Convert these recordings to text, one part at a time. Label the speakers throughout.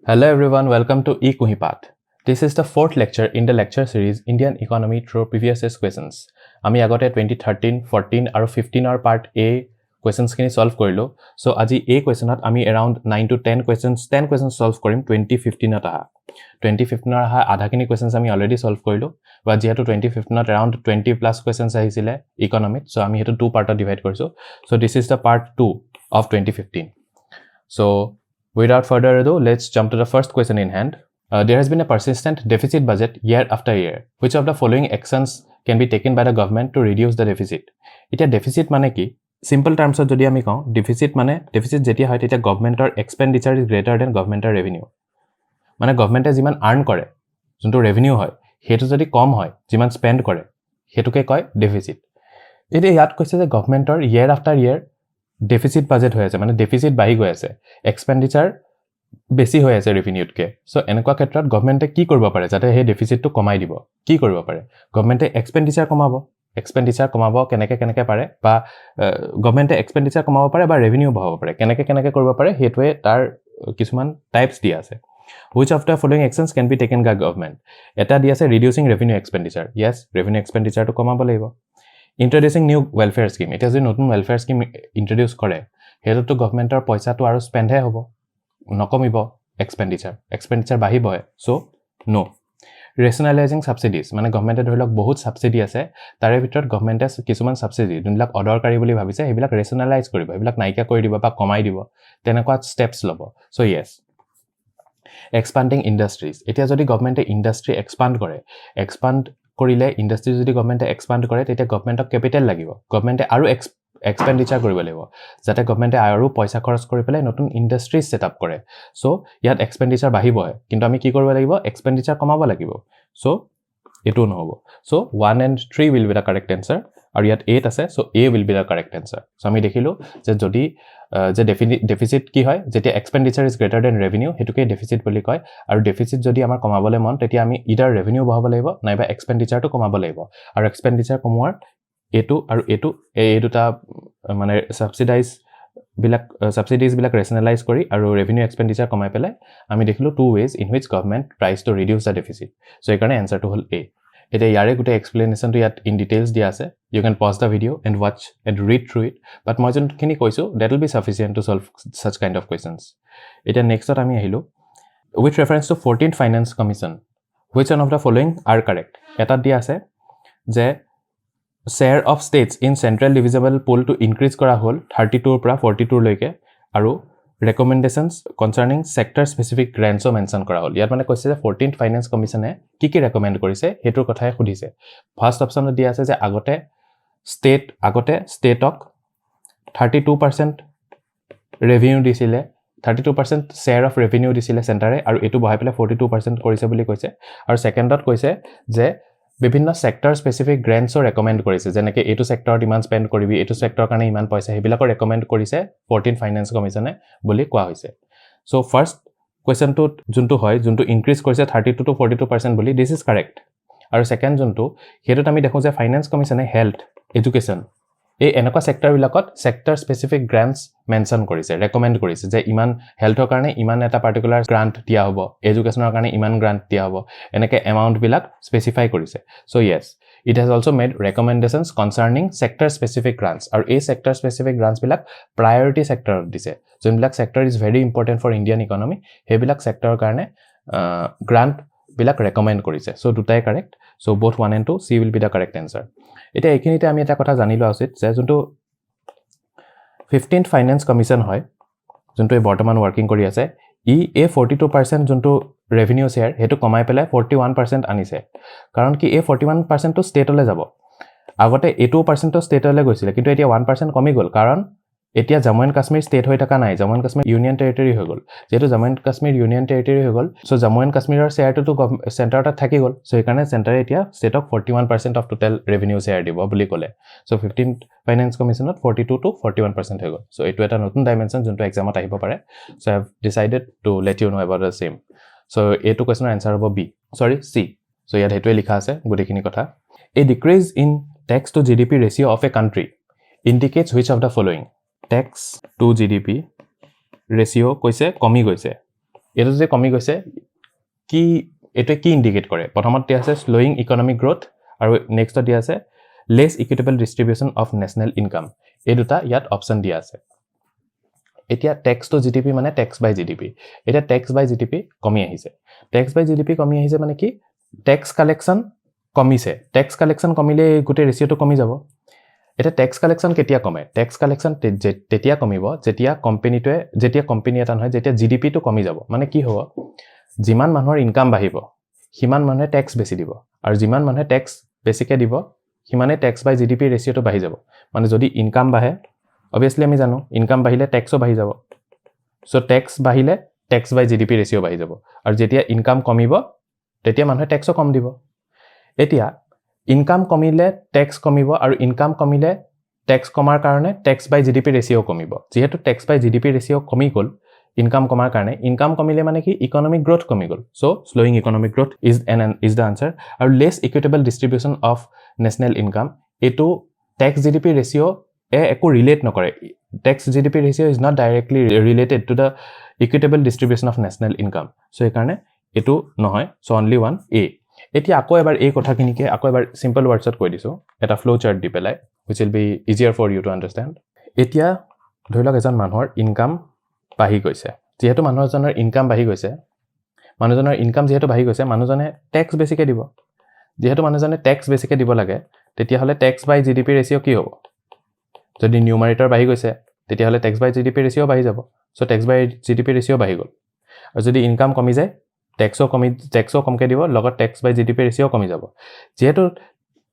Speaker 1: Hello everyone, welcome to eKuhipath. This is the fourth lecture in the lecture series Indian Economy Through Previous Year's Questions. আমি আগতে 2013, 14 আৰু 15 ৰ part A questions খিনি solve কৰিলো. So আজি A questionত আমি around 9 to 10 questions solve কৰিম 2015 ত আহা. 2015 ৰ আহা আধাখিনি questions আমি already solve কৰিলো. বা যেহেতু 2015 ত around 20 plus questions আহিছিলে economic. So আমি হেতু two part divide কৰিছো. So this is the part 2 of 2015. So without further ado, let's jump to the first question in hand. There has been a persistent deficit budget year after year. Which of the following actions can be taken by the government to reduce the deficit? Itia deficit mane ki? Simple terms of jodi ami kau, deficit jetia hoy tetia government or expenditure is greater than government revenue. Mane government jiman earn kore, junto revenue hoy, hetu jodi kom hoy, jiman spend kore, hetu ke koi deficit. Itia yat koise je government or year after year deficit budget hoy ase, mane deficit bahi goi ase, expenditure বেছি হৈ আছে ৰেভিনিউতকে so এনেকুৱা ক্ষেত্ৰত গভৰ্নমেন্টে কি কৰিব পাৰে যাতে হে ডেফিসিটটো কমাই দিব কি কৰিব পাৰে গভৰ্নমেন্টে এক্সপেন্ডিচাৰ কমাব কেনেকে পাৰে বা গভৰ্নমেন্টে এক্সপেন্ডিচাৰ কমাব পাৰে বা ৰেভিনিউ বঢ়াব পাৰে কেনেকে কৰিব পাৰে হেতুৱে তাৰ কিছুমান টাইপস দিয়া আছে which of the following actions can be taken by government এটা দিয়া আছে reducing revenue expenditure yes revenue expenditure to কমাব লাগিব introducing new welfare scheme এটা যে নতুন welfare scheme introduce কৰে হেতুটো গভৰ্নমেন্টৰ পইচাটো আৰু স্পেন্ড হে হ'ব নকমিব expenditure বাহিব so no rationalizing subsidies মানে গভৰ্নমেন্টে ধৰিলক বহুত সাবসিডি আছে তাৰে ভিতৰত গভৰ্নমেন্টে কিছুমান সাবসিডি যোনবিলাক অদৰকাৰী বুলি ভাবিছে হেবিলাক ৰেশনালাইজ কৰিব হেবিলাক নাইকা কৰি দিব বা কমাই দিব তেনেকুৱা স্টেপস লব so yes expanding industries এতিয়া যদি গভৰ্নমেন্টে ইন্ডাষ্ট্ৰি এক্সপান্ড কৰিলে ইন্ডাষ্ট্ৰি যদি গভৰ্নমেন্টে এক্সপান্ড কৰে তেতিয়া গভৰ্নমেন্টক ক্যাপিটাল লাগিব গভৰ্নমেন্টে আৰু expenditure কৰিব লাগিব যাতে গভৰ্নমেন্টে আৰু পইচা খৰচ কৰি পেলাই নতুন ইন্ডাষ্ট্ৰি সেটআপ কৰে সো ইয়াত এক্সপেন্ডিচাৰ বাহিব কিন্তু আমি কি কৰিব লাগিব এক্সপেন্ডিচাৰ কমাব লাগিব সো এটো নহব so 1 and 3 will be the correct answer আৰু ইয়াত 8 আছে so A will be the correct answer so আমি দেখিলো যে যদি যে ডেফিসিট কি হয় যেতিয়া এক্সপেন্ডিচাৰ ইজ গ্ৰেটাৰ দেন ৰেভিনিউ হেতুকে ডেফিসিট বুলি কয় আৰু ডেফিসিট যদি আমাৰ কমাবলে মন তেতিয়া আমি ইদাৰ ৰেভিনিউ বঢ়াব লাগিব নাইবা এক্সপেন্ডিচাৰটো কমাব লাগিব আৰু এক্সপেন্ডিচাৰ কমোৱাৰ এটো আৰু এটো এই দুটা মানে subsidies বিলাক rationalize কৰি আৰু revenue expenditure কমাই পেলাই আমি দেখিলো two ways in which government tries to reduce the deficit so এই কাৰণে answer টো হল A এটা ইয়াৰে গুটে explanation টো ইয়াত in details দিয়া আছে you can pause the video and watch and read through it but মই যোনখিনি কৈছো that will be sufficient to solve such kind of questions এটা nextত আমি আহিলো with reference to 14th finance commission which one of the following are correct এটা দিয়া আছে যে share of states in central divisible pool to increase kora hol 32 পৰা 42 লৈকে আৰু recommendations concerning sector specific grants o mention kora hol ইয়াত মানে কৈছে যে 14th finance commission এ কি recommend কৰিছে হেতুৰ কথাই খুদিছে ফাৰ্স্ট অপচনত দিয়া আছে যে আগতে ষ্টেটক 32% revenue দিছিলে 32% share of revenue দিছিলে সেন্টাৰে আৰু এটো বহাই পেলাই 42% কৰিছে বুলি কৈছে আৰু সেকেন্ডত কৈছে যে বিভিন্ন সেক্টৰ স্পেসিফিক গ্ৰান্টছৰ ৰেকমেন্ড কৰিছে যেনেকৈ এটো সেক্টৰ ডিমান্ড স্পেন্ড কৰিবি এটো সেক্টৰ কাৰণে ইমান পইচা হেবিলাকৰ ৰেকমেন্ড কৰিছে 14 ফাইনান্স কমিশনে বুলি কোৱা হৈছে সো ফাৰ্স্ট কোৱেশ্চন টো যোনটো ইনক্ৰিজ কৰিছে 32 to 42% বুলি দিস ইজ কাৰেক্ট আৰু সেকেন্ড যোনটো হেতুত আমি দেখো যে ফাইনান্স কমিশনে হেলথ এডুকেশন এই এনেকুৱা সেক্টৰ বিলাকত সেক্টৰ স্পেসিফিক গ্ৰান্টছ মেনশন কৰিছে ৰেকমেন্ড কৰিছে যে ইমান হেলথৰ কাৰণে ইমান এটা পাৰ্টিকুলাৰ গ্ৰান্ট দিয়া হ'ব এডুকেশনৰ কাৰণে ইমান গ্ৰান্ট দিয়া হ'ব এনেকে এমাউন্ট বিলাক স্পেসিফাই কৰিছে so yes it has also made recommendations concerning sector specific grants আৰু এই sector specific grants বিলাক priority sector দিছে যোনবিলাক sector is very important for Indian economy হেবিলাক sector কাৰণে grant বিলাক recommend কৰিছে সো দুটাই correct so both 1 and 2 C will be the correct answer এটা এখিনিতে আমি এটা কথা জানি লোৱা উচিত যে যোনটো 15th ফাইনান্স কমিশন হয় যোনটো বৰ্তমান ওয়াৰ্কিং কৰি আছে ই এ 42% যোনটো ৰেভিনিউ শেয়াৰ হেতু কমাই পেলাই 41% আনিছে কাৰণ কি এ 41% টো ষ্টেটলে যাব আগতে 82% টো ষ্টেটলে গৈছিল কিন্তু এতিয়া 1% কমি গল কাৰণ এতিয়া জম্মু এণ্ড কাশ্মীৰ ষ্টেট হৈ থকা নাই Jammu and Kashmir union territory হৈ গল যেটো Jammu and Kashmir union territory হৈ গল সো জম্মু এণ্ড কাশ্মীৰৰ শেয়াৰটো চেণ্টাৰটা থাকি গল সো এইকাৰণে চেণ্টাৰে এতিয়া ষ্টেটক 41% অফ টোটাল ৰেভিনিউ শেয়াৰ দিব বুলি ক'লে সো 15th ফাইনান্স কমিশনত 42 to 41% হৈ গল সো এটো এটা নতুন ডাইমেনশন যোনটো এক্সামত আহিব পাৰে so I have decided to late you know about the same so এটো কোৱেশ্চনৰ আনসাৰ হ'ব বি সৰি সি সো ইয়াত হেতুৱে লিখা আছে গুটেখিনি কথা a decrease in tax to GDP ratio of a country indicates which of the following tax to GDP ratio কৈছে কমি গৈছে এটো যে কমি গৈছে কি এটো কি ইন্ডিকেট কৰে প্ৰথমত দিয়া আছে স্লোইং ইকোনমিক গ্ৰোথ আৰু নেক্সট দিয়া আছে less equitable distribution of national income এই দুটা ইয়াত অপশন দিয়া আছে এতিয়া ট্যাক্স টু জিডিপি মানে ট্যাক্স বাই জিডিপি এটা ট্যাক্স বাই জিডিপি কমি আহিছে ট্যাক্স বাই জিডিপি কমি আহিছে মানে কি ট্যাক্স কালেকশন কমিছে ট্যাক্স কালেকশন কমিলে গুটে ৰেশিওটো কমি যাব এটা ট্যাক্স কালেকশন কেতিয়া কমে ট্যাক্স কালেকশন তেতিয়া কমিব যেতিয়া কোম্পানি এটা নহয় যেতিয়া জিডিপি টো কমি যাব মানে কি হ'ব যিমান মানুহৰ ইনকাম বাঢ়িব হিমান মানুহে ট্যাক্স বেছি দিব আৰু যিমান মানুহে ট্যাক্স বেছিকে দিব হিমানে ট্যাক্স বাই জিডিপি ৰেশিওটো বাঢ়ি যাব মানে যদি ইনকাম বাঢ়ে obviously আমি জানো ইনকাম বাঢ়িলে ট্যাক্সও বাঢ়ি যাব সো ট্যাক্স বাঢ়িলে ট্যাক্স বাই জিডিপি ৰেশিও বাঢ়ি যাব আৰু যেতিয়া ইনকাম কমিব তেতিয়া মানুহে ট্যাক্সও কম দিব এতিয়া ইনকাম কমিলে ট্যাক্স কমিব আৰু ইনকাম কমিলে ট্যাক্স কমাৰ কাৰণে ট্যাক্স বাই জিডিপি ৰেশিও কমিব যেহেতু ট্যাক্স বাই জিডিপি ৰেশিও কমি গল ইনকাম কমাৰ কাৰণে ইনকাম কমিলে মানে কি ইকোনমিক গ্ৰোথ কমি গল so slowing economic growth is the answer আৰু less equitable distribution of national income এটো ট্যাক্স জিডিপি ৰেশিও একো ৰিলেট নকৰে tax GDP ratio is not directly related to the equitable distribution of national income so এই কাৰণে এটো নহয় so only one এ এতিয়া আকৌ এবাৰ এই কথাখিনিকে আকৌ এবাৰ সিম্পল ওয়াৰ্ডছত কৈ দিছো এটা ফ্লো চাৰ্ট দি পেলাই which will be easier for you to understand এতিয়া ধৰিলক এজন মানুহৰ ইনকাম বাঢ়ি গৈছে যেহেতু মানুহজনৰ ইনকাম বাঢ়ি গৈছে মানুহজনৰ ইনকাম যেহেতু বাঢ়ি গৈছে মানুহজনে ট্যাক্স বেছিকে দিব যেহেতু মানুহজনে ট্যাক্স বেছিকে দিব লাগে তেতিয়া হলে ট্যাক্স বাই জিডিপি ৰেশিও কি হ'ব যদি নিউমাৰেটৰ বাঢ়ি গৈছে তেতিয়া হলে ট্যাক্স বাই জিডিপি ৰেশিও বাঢ়ি যাব সো ট্যাক্স বাই জিডিপি ৰেশিও বাঢ়ি গল আৰু যদি ইনকাম কমি যায় ট্যাক্সও কমকে দিব লগত ট্যাক্স বাই জিডিপি ৰেশিও কমি যাব যেহেতু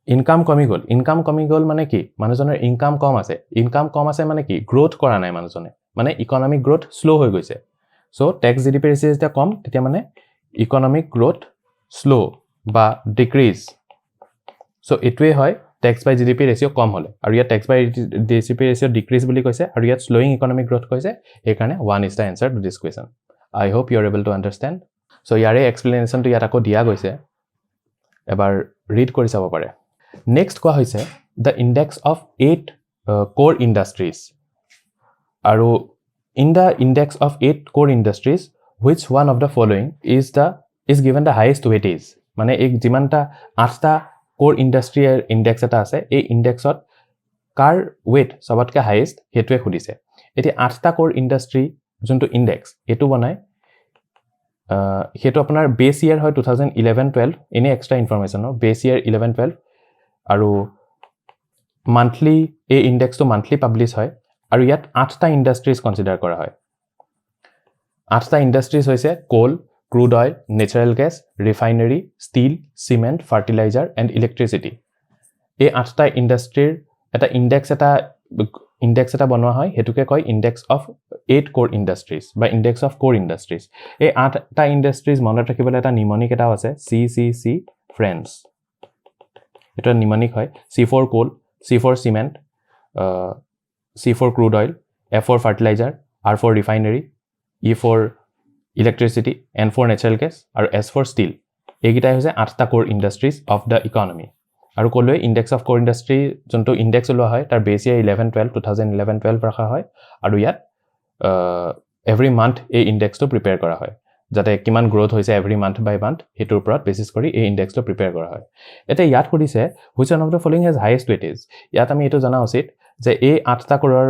Speaker 1: ইনকাম কমি গল মানে কি মানুহজনৰ ইনকাম কম আছে মানে কি গ্ৰোথ কৰা নাই মানুহজনে মানে ইকোনমিক গ্ৰোথ স্লো হৈ গৈছে সো ট্যাক্স জিডিপি ৰেশিও যেতিয়া কম তেতিয়া মানে ইকোনমিক গ্ৰোথ স্লো বা ডিক্ৰিজ সো এটোৱে হয় ট্যাক্স বাই জিডিপি ৰেশিও কম হলে আৰু ইয়াত ট্যাক্স বাই জিডিপি ৰেশিও ডিক্ৰিজ বুলি কৈছে আৰু ইয়াত স্লোইং ইকোনমিক গ্ৰোথ কৈছে এই কাৰণে 1 is the answer to this question I hope you are able to understand so ইয়াৰে এক্সপ্লেনেশন টো ইয়াত আকৌ দিয়া গৈছে এবাৰ ৰিড কৰি চাব পাৰে নেক্সট কোৱা হৈছে the index of 8 core industries আৰু in the index of 8 core industries which one of the following is given the highest weightage মানে এক যিমানটা 8টা core industry index এটা আছে এই ইনডেক্সত কাৰ weight সবতকে হাইয়েস্ট হেতুৱে খুদিছে এটি 8টা core industry যোনটো ইনডেক্স এটো বনাই হেতু আপোনাৰ বেস ইয়াৰ হয় 2011-12 এনে এক্সট্ৰা ইনফৰমেশন বেস ইয়াৰ 11-12 আৰু মান্থলি এই ইনডেক্সটো মান্থলি পাবলিশ হয় আৰু ইয়াত 8টা ইন্ডাস্ট্ৰিজ কনসিডাৰ কৰা হয় 8টা ইন্ডাস্ট্ৰিজ হৈছে coal crude oil natural gas refinery steel cement fertilizer and electricity এই 8টা ইন্ডাস্ট্ৰিৰ এটা ইনডেক্স এটা বনোৱা হয় হেতুকে কয় ইনডেক্স অফ 8 কোৰ ইন্ডাস্ট্ৰিজ বা ইনডেক্স অফ কোৰ ইন্ডাস্ট্ৰিজ এই 8টা ইন্ডাস্ট্ৰিজ মনত ৰাখিবলৈ এটা নিমনিক এটা আছে CCE ফ্ৰেন্ডছ এটা নিমনিক হয় C4 coal C4 cement C4 crude oil F4 fertiliser R4 refinery E4 electricity N4 natural gas আৰু S4 ষ্টীল এইগিটাই হৈছে 8টা কোৰ ইন্ডাস্ট্ৰিজ অফ দা ইকোনমি আৰু কলৈ ইনডেক্স অফ কোৰ ইন্ডাস্ট্ৰি যোনটো ইনডেক্স লোৱা হয় তাৰ বেস ইয়াৰ 2011-12 ৰাখা হয় আৰু ইয়াত এভৰি মান্থ এই ইনডেক্সটো প্ৰিপেয়াৰ কৰা হয় যাতে কিমান গ্ৰোথ হৈছে এভৰি মান্থ বাই মান্থ হেতুৰ ওপৰত বেসিস কৰি এই ইনডেক্সটো প্ৰিপেয়াৰ কৰা হয় এটা ইয়াত কৰিছে which one of the following has highest weightage ইয়াত আমি এটো জানা উচিত যে এই 8টা কোৰৰ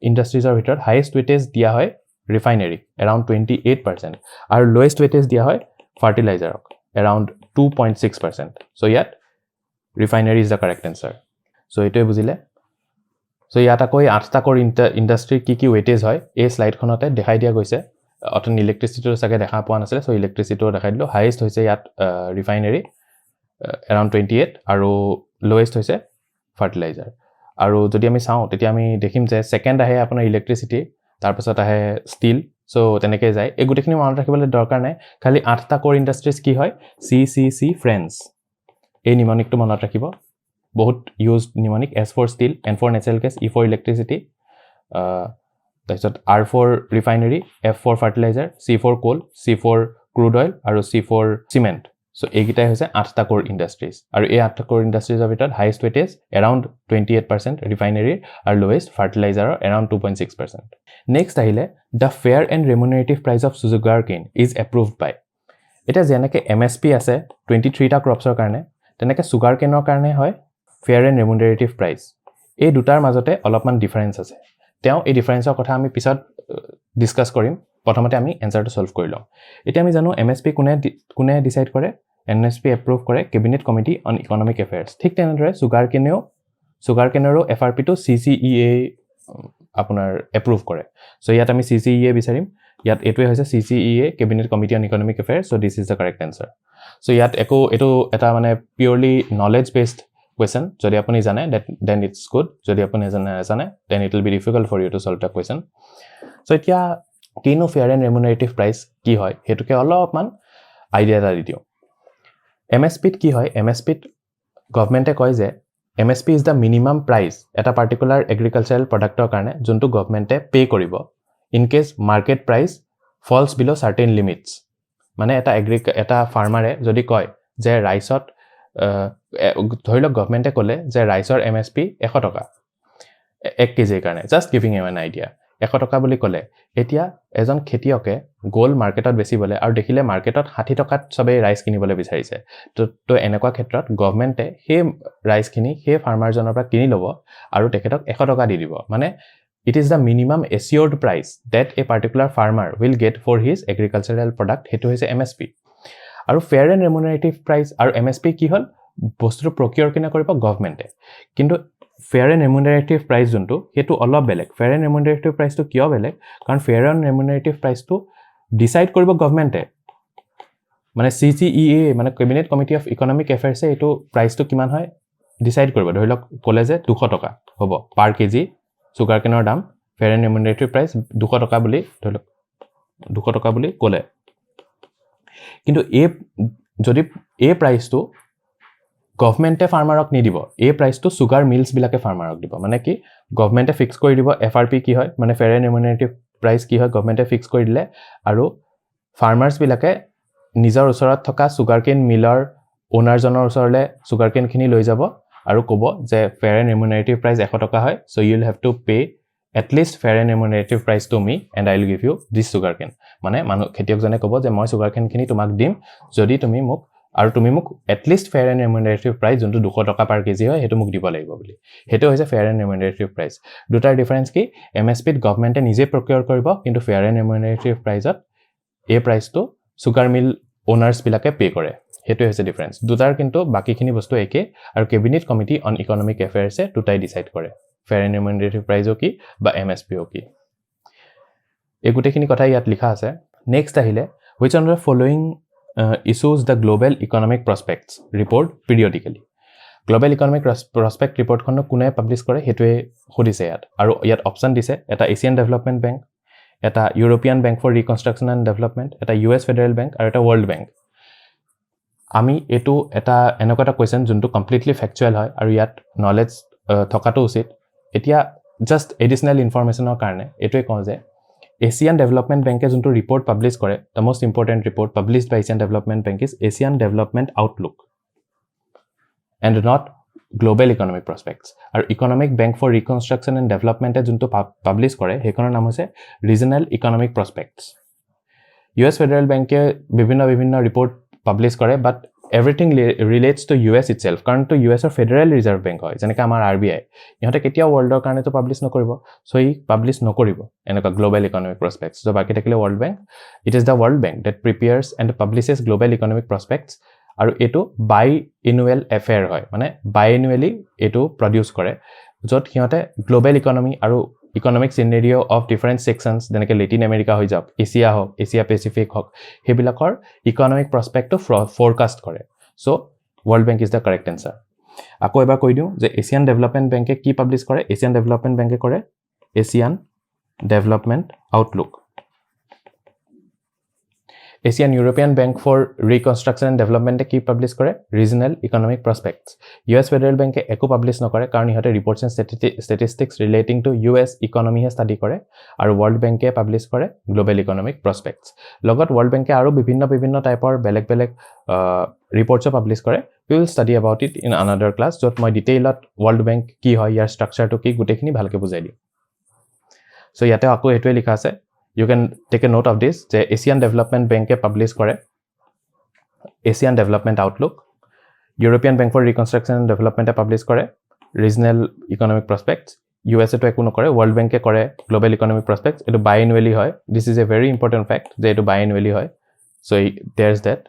Speaker 1: ইন্ডাস্ট্ৰিজৰ ভিতৰত হাইয়েস্ট weightage দিয়া হয় ৰিফাইনাৰী around 28% আৰু লোৱেষ্ট weightage দিয়া হয় ফাৰ্টিলাইজাৰক around 2.6% so ইয়াত refinery is the correct answer so এটোই বুজিলে so ইয়াত আকৌ 8টা কোৰ ইন্ডাস্ট্ৰি কি weightage হয় এই স্লাইডখনতে দেখাই দিয়া গৈছে অটন ইলেক্ট্ৰিচিটিৰ সাগে দেখা পোৱা নাছিলে so ইলেক্ট্ৰিচিটিও দেখাই দিলো হাইয়েস্ট হৈছে ইয়াত ৰিফাইনাৰী around 28 আৰু লোৱেষ্ট হৈছে ফাৰ্টিলাইজাৰ আৰু যদি আমি চাও তেতিয়া আমি দেখিম যে সেকেন্ড আহে আপোনাৰ ইলেক্ট্ৰিচিটি তাৰ পাছত আহে ষ্টীল সো তেনেকৈ যায় এই গুটেখিনি মনত ৰাখিবলৈ দৰকাৰ নাই খালি 8টা কোৰ ইন্ডাস্ট্ৰিজ কি হয় CCE ফ্ৰেন্ডছ এই নিমনিকটো মনত ৰাখিব বহুত used mnemonic S4 steel N4 natural gas E4 electricity তাৰপিছত R4 refinery F4 fertiliser C4 coal C4 crude oil আৰু C4 সিমেন্ট So এইকেইটাই হৈছে 8টা কোৰ ইন্ডাষ্ট্ৰিজ আৰু এই 8টা কোৰ ইন্ডাষ্ট্ৰিজৰ ভিতৰত হাইয়েষ্ট weightage around 28% refinery আৰু lowest fertilizer around 2.6%. Next আহিলে the fair and remunerative price of sugarcane is approved by. এটা যেনেকৈ MSP আছে 23টা ক্ৰপছৰ কাৰণে তেনেকৈ sugarcaneৰ কাৰণে হয় fair and remunerative price. এই দুটাৰ মাজতে অলপমান ডিফাৰেন্স আছে তেও এই ডিফাৰেন্সৰ কথা আমি পিছত ডিসকাস কৰিম প্ৰথমতে আমি এনসাৰটো সলভ কৰি লম এতিয়া আমি জানো MSP কোনে ডিসাইড কৰে MSP এপ্ৰুভ কৰে cabinet committee on economic affairs ঠিক তেনেদৰে সুগাৰকেনেৰো FRP টো CCEA আপোনাৰ এপ্ৰুভ কৰে সো ইয়াত আমি CCEA বিচাৰিম ইয়াত এটোৱে হৈছে CCEA cabinet committee on economic affairs so this is the correct answer so ইয়াত এটো এটা মানে পিউৰলি নলেজ বেসড question যদি আপুনি জানে then it's good যদি আপুনি জানে then it will be difficult for you to solve the question so এতিয়া কিনো fair and remunerative price কি হয় হেতুকে অলপমান আইডিয়া এটা দিও MSP কি হয় MSP গভৰ্নমেন্টে কয় যে MSP is the minimum price এটা particular agricultural productৰ কাৰণে যোনটো গভৰ্নমেন্টে পে কৰিব in case market price falls below certain limits মানে এটা ফাৰ্মাৰে যদি কয় যে ৰাইসত ধৰি লওক গভৰ্নমেন্টে ক'লে যে ৰাইসৰ MSP 100 টকা 1 কেজিৰ কাৰণে just giving you an idea 100 টকা বুলি ক'লে এতিয়া এজন খেতিয়কে গোল মাৰ্কেটত বেচিবলে আৰু দেখিলে মাৰ্কেটত 60 টকাত সবে ৰাইস কিনিবলে বিচাৰিছে তো এনেকুৱা ক্ষেত্ৰত গভৰ্নমেন্টে হে ৰাইস কিনি হে ফাৰ্মাৰজনৰ পৰা কিনি লব আৰু তেখেতক 100 টকা দি দিব মানে it is the minimum assured price that a particular farmer will get for his agricultural product হেতু হৈছে MSP আৰু fair and remunerative price আৰু MSP কি হল বস্তু প্ৰকিউৰ কিনা কৰিব গভৰ্নমেন্টে কিন্তু fair and remunerative price যোনটো হেতু অলপ বেলেগ fair and remunerative price টো কিয় বেলেগ কাৰণ fair and remunerative price টো ডিসাইড কৰিব গভৰ্নমেন্টে মানে CCEA মানে কেবিনেট কমিটি অফ ইকোনমিক এফেয়াৰ্স এটো প্ৰাইস টো কিমান হয় ডিসাইড কৰিব ধৰি লওক ক'লে যে 200 টকা হ'ব পাৰ কেজি সুগাৰকেনৰ দাম fair and remunerative price 200 টকা বুলি ধৰি লওক 200 টকা বুলি ক'লে কিন্তু যদি এই প্ৰাইসটো গভৰ্নমেন্টে ফাৰ্মাৰক নি দিব এই প্ৰাইসটো সুগাৰ মিলস বিলাকে ফাৰ্মাৰক দিব মানে কি গভৰ্নমেন্টে ফিক্স কৰি দিব FRP কি হয় মানে fair and remunerative price কি হয় গভৰ্নমেন্টে ফিক্স কৰি দিলে আৰু ফাৰ্মাৰ্স বিলাকে নিজৰ ওচৰত থকা সুগাৰকেন মিলৰ ওনাৰ জনৰ ওচৰলে সুগাৰকেন খিনি লৈ যাব আৰু ক'ব যে fair and remunerative price 100 টকা হয় so you will have to pay at least fair and remunerative price to me and I will give you this sugarcane মানে মানুহ খেতিয়কজনে ক'ব যে মই সুগাৰকেন খিনি তোমাক দিম যদি তুমি মোক আৰু তুমি মোক at least fair and remunerative price যোনটো 200 টকা পাৰ কেজি হয় হেতু মোক দিব লাগিব বুলি হেতু হৈছে fair and remunerative price দুটাৰ ডিফাৰেন্স কি MSP ত গভৰ্নমেন্টে নিজে প্ৰকিউৰ কৰিব কিন্তু fair and remunerative priceত এই প্ৰাইসটো সুগাৰ মিল ওনাৰ্স বিলাকে পে কৰে হেতু হৈছে ডিফাৰেন্স দুটাৰ কিন্তু বাকিখিনি বস্তু একে আৰু কেবিনেট কমিটি অন ইকোনমিক এফেয়াৰ্স দুটাই ডিসাইড কৰে fair and remunerative price কি বা MSP কি এই গুটেখিনি কথা ইয়াত লিখা আছে নেক্সট আহিলে which one of the following issues the global economic prospects report periodically global economic prospect report খনো কোনে পাবলিশ কৰে হেতুৱে খুদিছে ইয়াত আৰু ইয়াত অপচন দিছে এটা এছিয়ান ডেভেলপমেন্ট বেংক এটা European bank for reconstruction and development এটা US ফেডাৰেল বেংক আৰু এটা ওয়াৰ্ল্ড বেংক আমি এটো এটা এনেকুৱা এটা কোৱেশ্চন যোনটো কমপ্লিটলি ফ্যাকচুৱেল হয় আৰু ইয়াত নলেজ থকাটো উচিত এতিয়া জাস্ট এডিশনাল ইনফৰমেশনৰ কাৰণে এটোৱে কওঁ যে Asian Development Bank যোনটো ৰিপৰ্ট পাবলিশ কৰে the most important report published by Asian Development Bank is Asian Development Outlook and not Global Economic Prospects আৰু Economic Bank for Reconstruction and Development যোনটো publish কৰে হেকনৰ নাম হৈছে Regional Economic Prospects US Federal Bank বিভিন্ন report publish কৰে but everything relates to US itself কাৰণ to US or Federal Reserve Bank হয় যেনেকৈ আমাৰ RBI ইহঁতে কেতিয়া ওয়াৰ্ল্ডৰ কাৰণে তো পাবলিশ নকৰিব সো ই পাবলিশ নকৰিব এনেকা গ্লোবাল ইকোনমিক প্ৰসপেক্টস তো বাকি থাকিলে world bank it is the world bank that prepares and publishes global economic prospects আৰু এটো biannual affair হয় মানে biannually এটো প্ৰডিউস কৰে যত হিহঁতে গ্লোবাল ইকোনমি আৰু ইকোনমিক সিনাৰিও অফ ডিফাৰেন্ট সেকশনস যেনেকৈ লেটিন আমেৰিকা হৈ যাওক এছিয়া হওক এছিয়া পেসিফিক হওক হেবিলাকৰ ইকোনমিক প্ৰসপেক্টটো ফৰকাস্ট কৰে so world bank is the correct answer আকৌ এবাৰ কৈ দিও যে এছিয়ান ডেভেলপমেন্ট বেংকে কি পাবলিশ কৰে এছিয়ান ডেভেলপমেন্ট বেংকে কৰে Asian development outlook Asian European Bank for Reconstruction and Development কি পাবলিশ কৰে regional economic prospects US federal বেংকে একো পাবলিশ নকৰে কাৰণ ইহঁতে reports and statistics relating to US ইকনমিহে ষ্টাডি কৰে আৰু ৱৰ্ল্ড বেংকে পাবলিশ কৰে গ্লোবেল ইকনমিক প্ৰসপেক্টছ লগত ৱৰ্ল্ড বেংকে আৰু বিভিন্ন টাইপৰ বেলেগ ৰিপৰ্টছ পাবলিশ কৰে we will study about it in another class য'ত মই ডিটেইলত ৱৰ্ল্ড বেংক কি হয় ইয়াৰ ষ্ট্ৰাকচাৰটো কি গোটেইখিনি ভালকৈ বুজাই দিম সো ইয়াতে আকৌ এটোৱে লিখা আছে You can take a note of this. The Asian Development Bank publish kore Asian Development Outlook. European Bank for Reconstruction and Development publish kore regional economic prospects. USA to ekuno kore World Bank kore global economic prospects. Eto biannually hoy. This is a very important fact. Je eto biannually hoy. So there's that.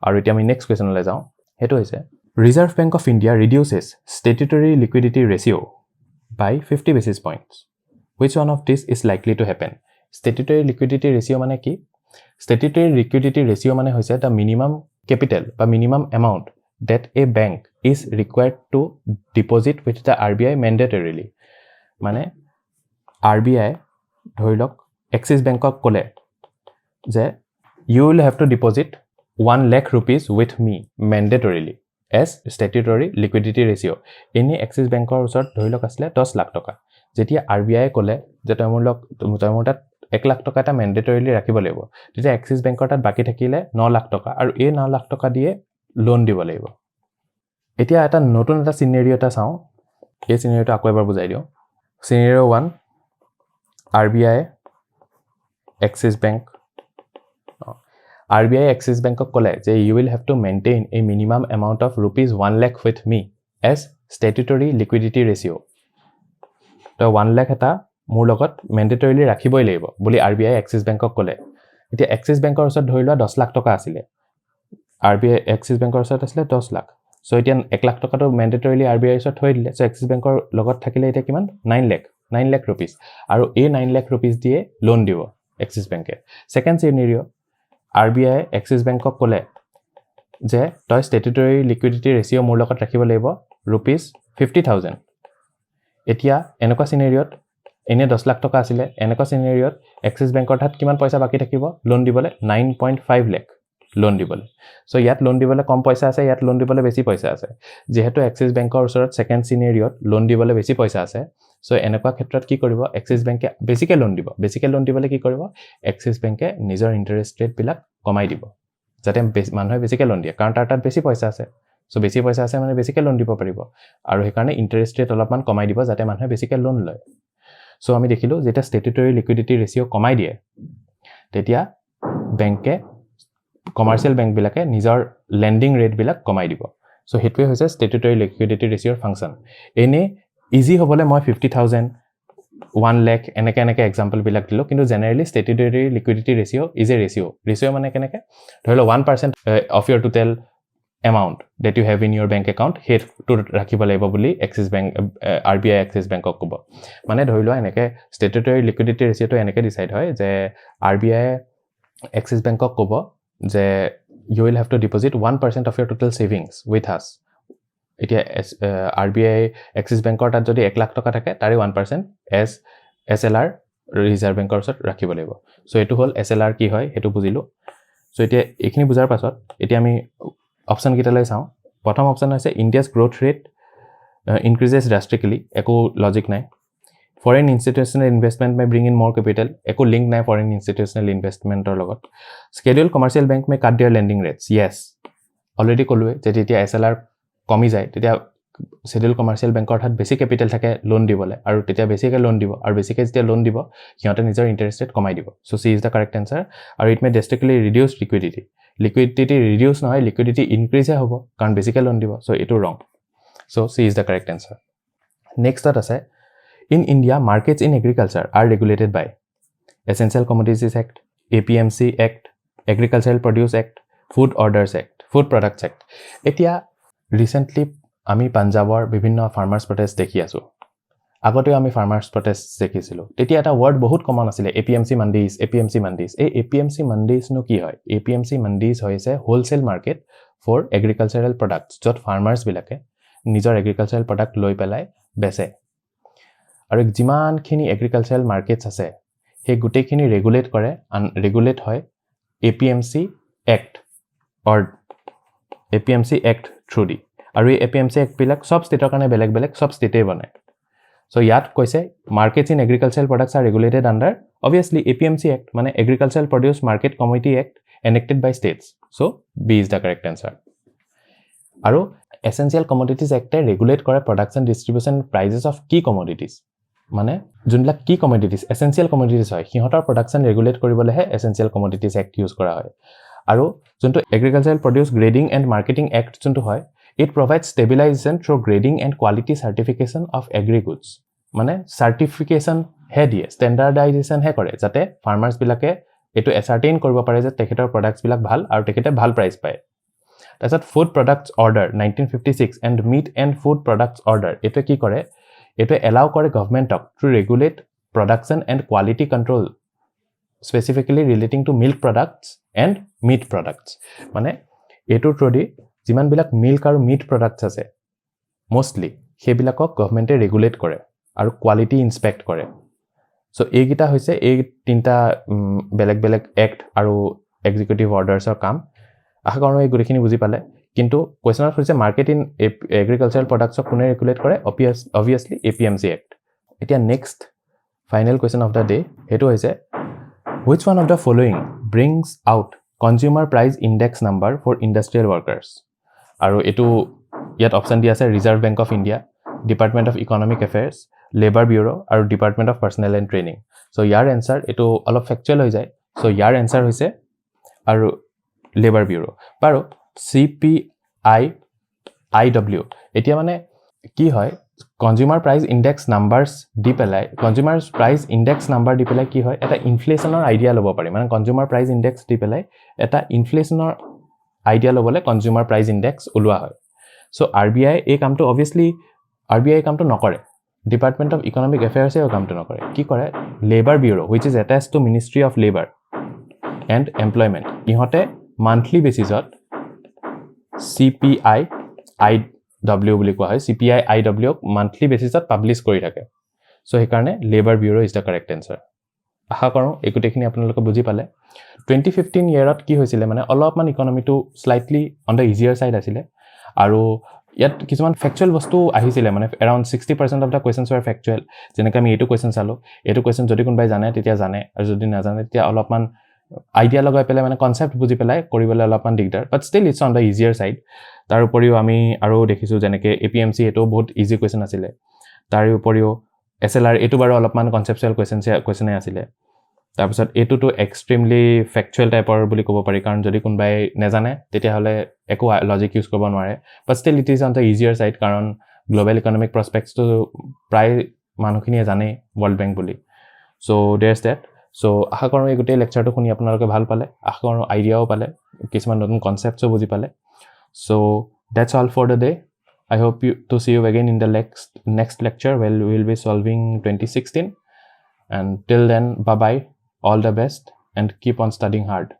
Speaker 1: Aru eta ami next question le jao. Heto hoise Reserve Bank of India reduces statutory liquidity ratio by 50 basis points. Which one of this is likely to happen? Statutory liquidity ratio মানে কি statutory liquidity ratio মানে হৈছে the minimum capital বা minimum amount that a bank is required to deposit with the RBI mandatorily মানে RBI ধৰিলক Axis Bank কলে যে you will have to deposit 1 lakh rupees with me mandatorily as statutory liquidity ratio এনে Axis Bank ওচৰত ধৰিলক আসলে 10 লাখ টকা যেতিয়া RBI কলে যে তমুৰ তাত 1 লাখ টকা এটা ম্যান্ডেটৰিলি ৰাখিব লাগিব তেতিয়া এক্সিস বেংকৰ তাত বাকি থাকিলে 9 লাখ টকা আৰু এই 9 লাখ টকা দিয়ে লোন দিব লাগিব এতিয়া এটা নতুন এটা সিনাৰিও এটা চাও এই সিনাৰিওটো আকৌ এবাৰ বুজাই দিও সিনাৰিও 1 RBI Axis Bank RBI Axis Bank কলে যে you will have to maintain a minimum amount of rupees 1 lakh with me as statutory liquidity ratio তো 1 lakh এটা মোৰ লগত ম্যান্ডেটৰিলি ৰাখিবই লাগিব বুলি RBI Axis Bank কলে এতিয়া Axis Bank ওচৰত ধৰিলোৱা 10 লাখ টকা আছিল RBI Axis Bank ওচৰত আছিল 10 লাখ সো এতিয়া 1 লাখ টকাটো ম্যান্ডেটৰিলি RBI ওচৰত থৈ দিলে সো Axis Bank লগত থাকিলে এটা কিমান 9 লাখ rupees আৰু এই 9 লাখ rupees দিয়ে লোন দিব Axis Bank second scenario RBI Axis Bank কলে যে তই স্ট্যাটুটৰি লিকুইডিটি ৰেশিও মোৰ লগত ৰাখিব লাগিব rupees 50000 এতিয়া এনেকুৱা সিনাৰিওত এনে 10 লাখ টকা আছিল এনেকুৱা সিনাৰিওত Axis Bankৰ হাত কিমান পইচা বাকি থাকিব লোন দিবলে 9.5 লাখ লোন দিবলে সো ইয়াত লোন দিবলে কম পইচা আছে ইয়াত লোন দিবলে বেছি পইচা আছে যেহেতু Axis Bankৰ ওচৰত সেকেন্ড সিনাৰিওত লোন দিবলে বেছি পইচা আছে সো এনেকুৱা ক্ষেত্ৰত কি কৰিব Axis Banke বেছিকে লোন দিবলে কি কৰিব Axis Banke নিজৰ ইন্টাৰেষ্ট ৰেট বিলাক কমাই দিব যাতে মানুহে বেছিকে লোন দিয়ে কাৰণ তাৰ তাত বেছি পইচা আছে সো বেছি পইচা আছে মানে বেছিকে লোন দিব পাৰিব আৰু সেই কাৰণে ইন্টাৰেষ্ট ৰেট অলপমান কমাই দিব যাতে মানুহে বেছিকে লোন লয় সো আমি দেখিলো যেটা স্ট্যাটুটৰি লিকুইডিটি ৰেশিও কমাই দিয়ে তেতিয়া বেংকে কমাৰ্শিয়াল বেংক বিলাকে নিজৰ লেন্ডিং ৰেট বিলাক কমাই দিব সো হেতুৱে হৈছে স্ট্যাটুটৰি লিকুইডিটি ৰেশিওৰ ফাংচন এনে ইজি হবলে মই 50000 1 lakh এনেকে এক্সাম্পল বিলাক দিলো কিন্তু জেনাৰেলি স্ট্যাটুটৰি লিকুইডিটি ৰেশিও ইজ এ ৰেশিও মানে কেনেকে ধৰিলো 1% of your total amount that you have in your bank account here to ৰাখিব লাগিব বুলি Axis Bank RBI Axis Bank কব মানে ধৰিলো এনেকে স্ট্যাটুটৰি লিকুইডিটি ৰেশিওটো এনেকে ডিসাইড হয় যে RBI Axis Bank কব যে you will have to deposit 1% of your total savings with us এতিয়া RBI Axis Bankৰ তাত যদি 1 লাখ টকা থাকে তাৰে 1% as SLR Reserve Bankৰ ওচৰত ৰাখিব লাগিব সো এটো হল SLR কি হয় হেতু বুজিলো সো এতিয়া এখিনি বুজাৰ পাছত এতিয়া আমি অপশন কিটালৈ চাও প্ৰথম অপশন আছে India's growth rate increases drastically একো লজিক নাই foreign institutional investment may bring in more capital একো লিংক নাই foreign institutional investmentৰ লগত scheduled commercial bank may cut their lending rates yes already কলোৱে যে তেতিয়া SLR কমি যায় তেতিয়া scheduled commercial bankৰ হাত বেছি ক্যাপিটাল থাকে লোন দিবলে আৰু তেতিয়া বেছিকে লোন দিব আৰু বেছিকে যেতিয়া লোন দিব সিহঁতে নিজৰ ইন্টাৰেষ্ট ৰেট কমাই দিব so C is the correct answer আৰু it may drastically reduce liquidity reduce নহয় liquidity increase হ'ব কাৰণ বেছিকে লোন দিব সো এটো wrong so C is the correct answer next that আছে in India markets in agriculture are regulated by Essential Commodities Act APMC Act Agricultural Produce Act Food Orders Act Food Products Act এতিয়া recently আমি পাঞ্জাবৰ বিভিন্ন ফাৰ্মাৰ্স protest দেখি আছো আগতে আমি ফাৰ্মাৰ্স protest দেখিছিলো তেতিয়া এটা ওয়াৰ্ড বহুত কমন আছিল APMC mandis এই APMC mandis নো কি হয় APMC mandis হৈছে হোলসেল মাৰ্কেট ফৰ এগ্ৰিকালচাৰাল প্ৰডাক্টস যত ফাৰ্মাৰ্স বিলাকে নিজৰ এগ্ৰিকালচাৰাল প্ৰডাক্ট লৈ পেলাই বেচে আৰু যিমানখিনি এগ্ৰিকালচাৰাল মাৰ্কেটস আছে সেই গুটেখিনি ৰেগুলেট কৰে ৰেগুলেট হয় APMC Act or APMC Act through di aru ei APMC Act bilak sob state karone beleg sob state banai so yat koise markets in agricultural products are regulated under obviously APMC Act mane Agricultural Produce Market Committee Act enacted by states so B is the correct answer aru Essential Commodities Act regulate kore production distribution prices of key commodities মানে যোনলা কি commodities essential commodities হয় হিহতৰ production regulate কৰিবলেহে essential commodities act use কৰা হয় আৰু যোনটো agricultural produce grading and marketing act যোনটো হয় it provides stabilisation through grading and quality certification of agri goods মানে সাৰ্টিফিকেশন হে দিয়ে ষ্টেণ্ডাৰ্ডাইজেশ্যন হে কৰে যাতে ফাৰ্মাৰ্স বিলাকে এটো এসাৰ্টেইন কৰিব পাৰে যে তেখেতৰ প্ৰডাক্টস বিলাক ভাল আৰু তেখেতে ভাল প্ৰাইস পায় তাৰছত food products order 1956 and meat and food products order এটো কি কৰে এটো এলাউ কৰে গভৰ্নমেণ্টক to regulate production and quality control specifically relating to milk products and meat products মানে এটো থ্ৰুদি যিমান বিলাক মিল্ক আৰু মিট প্ৰডাক্টস আছে মোস্টলি হেবিলাকক গভৰ্নমেণ্টে ৰেগুলেট কৰে আৰু কোৱালিটি ইনস্পেক্ট কৰে সো এইগিটা হৈছে এই তিনটা বেলেগ এক্ট আৰু এক্সিকিউটিভ অৰ্ডাৰছৰ কাম আশা কৰোঁ এই গুৰিখিনি বুজি পালে কিন্তু কোৱেশ্চনত হৈছে মাৰ্কেট ইন এগ্ৰিকালচাৰাল প্ৰডাক্টছক কোনে ৰেগুলেট কৰে obviously APMC Act এতিয়া next final question of the day হেতু হৈছে which one of the following brings out consumer price index number for industrial workers আৰু এটো ইয়াত অপচন দিয়া আছে reserve bank of India department of economic affairs labour bureau আৰু department of personnel and training so ইয়াৰ answer এটো অলপ ফ্যাক্চুৱেল হৈ যায় সো ইয়াৰ এনসাৰ হৈছে আৰু লেবাৰ ব্যুৰো বাৰু CPIIW এতিয়া মানে কি হয় কনজিউমাৰ প্ৰাইস ইনডেক্স নাম্বাৰস দি পেলাই কনজিউমাৰ প্ৰাইস ইনডেক্স নাম্বাৰ দি পেলাই কি হয় এটা ইনফ্লেচনৰ আইডিয়া ল'ব পাৰি মানে কনজিউমাৰ প্ৰাইস ইনডেক্স দি পেলাই এটা ইনফ্লেচনৰ আইডিয়া ল'বলে কনজিউমাৰ প্ৰাইস ইনডেক্স ওলোৱা হয় সো RBI এই কামটো obviously RBI কামটো নকৰে ডিপাৰ্টমেন্ট অফ ইকনমিক এফেয়াৰ্স এই কামটো নকৰে কি কৰে labour bureau which is attached to Ministry of Labor and Employment ইহতে monthly বেসিছত CPIIW বুলি কোৱা হয় CPIIW monthly বেসিছত পাবলিশ কৰি থাকে সো হেকাৰণে labour bureau is the correct answer আশা কৰোঁ একুটেখিনি আপোনালোকে বুজি পালে 2015 ইয়াৰত কি হৈছিল মানে অলপমান ইকনমিটো slightly on the easier side আছিল আৰু ইয়াত কিছুমান ফ্যাক্চুৱেল বস্তু আহিছিল মানে around 60% of the questions were ফ্যাক্চুৱেল যেনেকৈ আমি এটো কোৱেশ্চন চালো এটো কোৱেশ্চন যদি কোনবাই জানে তেতিয়া জানে আৰু যদি নাজানে তেতিয়া অলপমান আইডিয়া লগাই পেলাই মানে কনসেপ্ট বুজি পেলাই কৰিবলে অলপমান দিগদাৰ but still it's on the easier side তাৰ উপৰিও আমি আৰু দেখিছো যেনেকৈ APMC এটো বহুত ইজি কোৱেশ্চন আছিল তাৰ উপৰিও SLR এটো বাৰু অলপমান কনসেপচুৱেল কোৱেশ্চনে আছিল তাৰপিছত এটোটো এক্সট্ৰিমলি ফ্যাক্চুৱেল টাইপৰ বুলি ক'ব পাৰি কাৰণ যদি কোনবাই নেজানে তেতিয়া হলে একো লজিক ইউজ কৰিব নোৱাৰে but still it is on the easier side কাৰণ গ্লোবাল ইকনমিক প্ৰসপেক্টছটো প্ৰায় মানুহখিনিয়ে জানে ওয়াৰ্ল্ড বেংক বুলি সো দেয়াৰছ দ্যাট সো আশা কৰোঁ এই গোটেই লেকচাৰটো শুনি আপোনালোকে ভাল পালে আশা কৰোঁ আইডিয়াও পালে কিছুমান নতুন কনসেপ্টছো বুজি পালে so that's all for the day I hope to see you again in the next lecture where we will be solving 2016 and till then bye bye all the best and keep on studying hard.